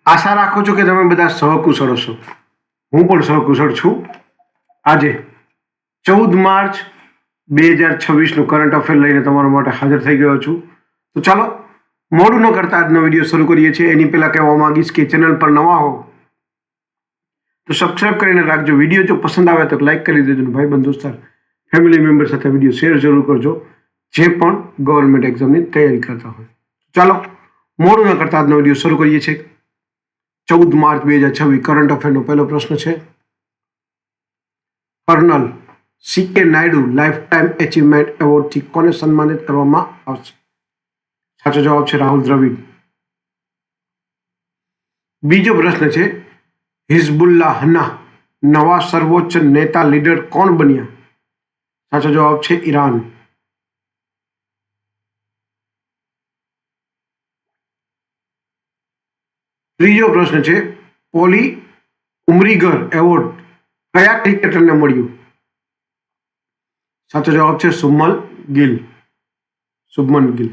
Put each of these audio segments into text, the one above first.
આશા રાખું છું કે તમે બધા સહકુશળ હશો. હું પણ સહકુશળ છું. આજે 14 માર્ચ 2026નું કરંટ અફેર લઈને તમારા માટે હાજર થઈ ગયો છું. તો ચાલો મોડું ન કરતા આજનો વિડીયો શરૂ કરીએ છીએ. એની પહેલાં કહેવા માંગીશ કે ચેનલ પર નવા હો તો સબસ્ક્રાઈબ કરીને રાખજો. વિડીયો જો પસંદ આવે તો લાઈક કરી દેજો. ભાઈબંધ દોસ્તાર ફેમિલી મેમ્બર સાથે વિડીયો શેર જરૂર કરજો જે પણ ગવર્મેન્ટ એક્ઝામની તૈયારી કરતા હોય. ચાલો મોડું ન કરતા આજનો વિડીયો શરૂ કરીએ છીએ. 14 માર્ચ 2026 કરંટ અફેરનો પહેલો પ્રશ્ન છે. Colonel CK Naidu lifetime achievement એવોર્ડથી કોને સન્માનિત કરવામાં આવશે? સાચો જવાબ છે રાહુલ દ્રવિડ. બીજો પ્રશ્ન છે. હિઝબુલ્લાહના નવા સર્વોચ્ચ નેતા લીડર કોણ બન્યા? સાચો જવાબ છે ઈરાન. ત્રીજો પ્રશ્ન છે. પોલી ઉમરીગર એવોર્ડ કયા ક્રિકેટરને મળ્યું? સાચો જવાબ છે શુભમન ગિલ.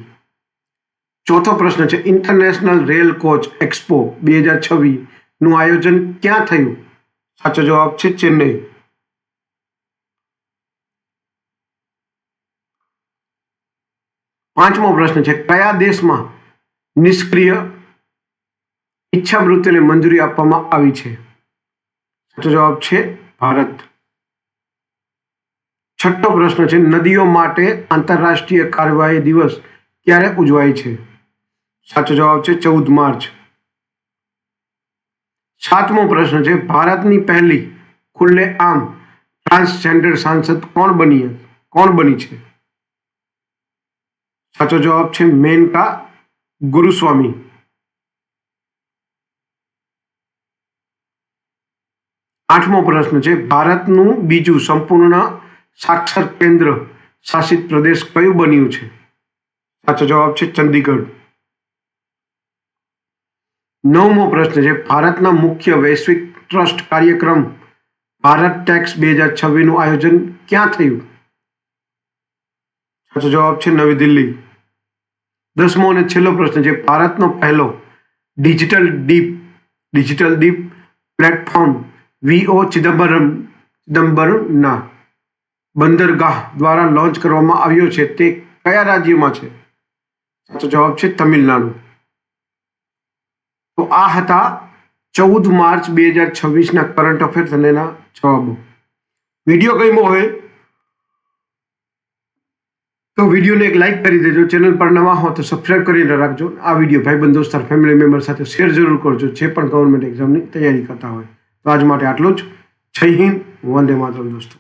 ચોથો પ્રશ્ન છે. ઇન્ટરનેશનલ રેલ કોચ એક્સપો 2026 નું આયોજન ક્યાં થયું? સાચો જવાબ છે ચેન્નઈ. પાંચમો પ્રશ્ન છે. કયા દેશમાં નિષ્ક્રિય ઈચ્છામૃત્યુને મંજૂરી આપવામાં આવી છે? સાચો જવાબ છે ભારત. છઠ્ઠો પ્રશ્ન છે. નદીઓ માટે આંતરરાષ્ટ્રીય કાર્યવાહી દિવસ ક્યારે ઉજવાય છે? સાચો જવાબ છે 14 માર્ચ. સાતમો પ્રશ્ન છે. ભારતની પહેલી ખુલ્લેઆમ ટ્રાન્સજેન્ડર સાંસદ કોણ બની છે? સાચો જવાબ છે મેનકા ગુરુસ્વામી. આઠમો પ્રશ્ન છે. ભારતનું બીજું સંપૂર્ણ સાક્ષર કેન્દ્ર શાસિત પ્રદેશ કયું બન્યું છે? સાચો જવાબ છે ચંદીગઢ. નવમો પ્રશ્ન છે. ભારતના મુખ્ય વૈશ્વિક ટ્રસ્ટ કાર્યક્રમ ભારત ટેક્સ 2026 નું આયોજન ક્યાં થયું? સાચો જવાબ છે નવી દિલ્હી. 10મો અને છેલ્લો પ્રશ્ન છે. ભારતનો પહેલો ડિજિટલ ડીપ પ્લેટફોર્મ VO ચિદમ્બરમના બંદરગાહ દ્વારા લોન્ચ કરવામાં આવ્યો છે તે કયા રાજ્યમાં છે? સાચો જવાબ છે તમિલનાડુ. તો આ હતા 14 માર્ચ 2026ના કરંટ અફેર્સ અને એના જવાબો. વિડીયો ગમ્યો હોય તો વિડીયોને એક લાઈક કરી દેજો. ચેનલ પર નવા હો તો સબસ્ક્રાઈબ કરીને રાખજો. આ વિડીયો ભાઈબંધ દોસ્તાર ફેમિલી મેમ્બર સાથે શેર જરૂર કરજો જે પણ ગવર્મેન્ટ એક્ઝામની તૈયારી કરતા હોય. તો આજ માટે આટલું જ. જય હિન્દ, વંદે માતરમ દોસ્તો.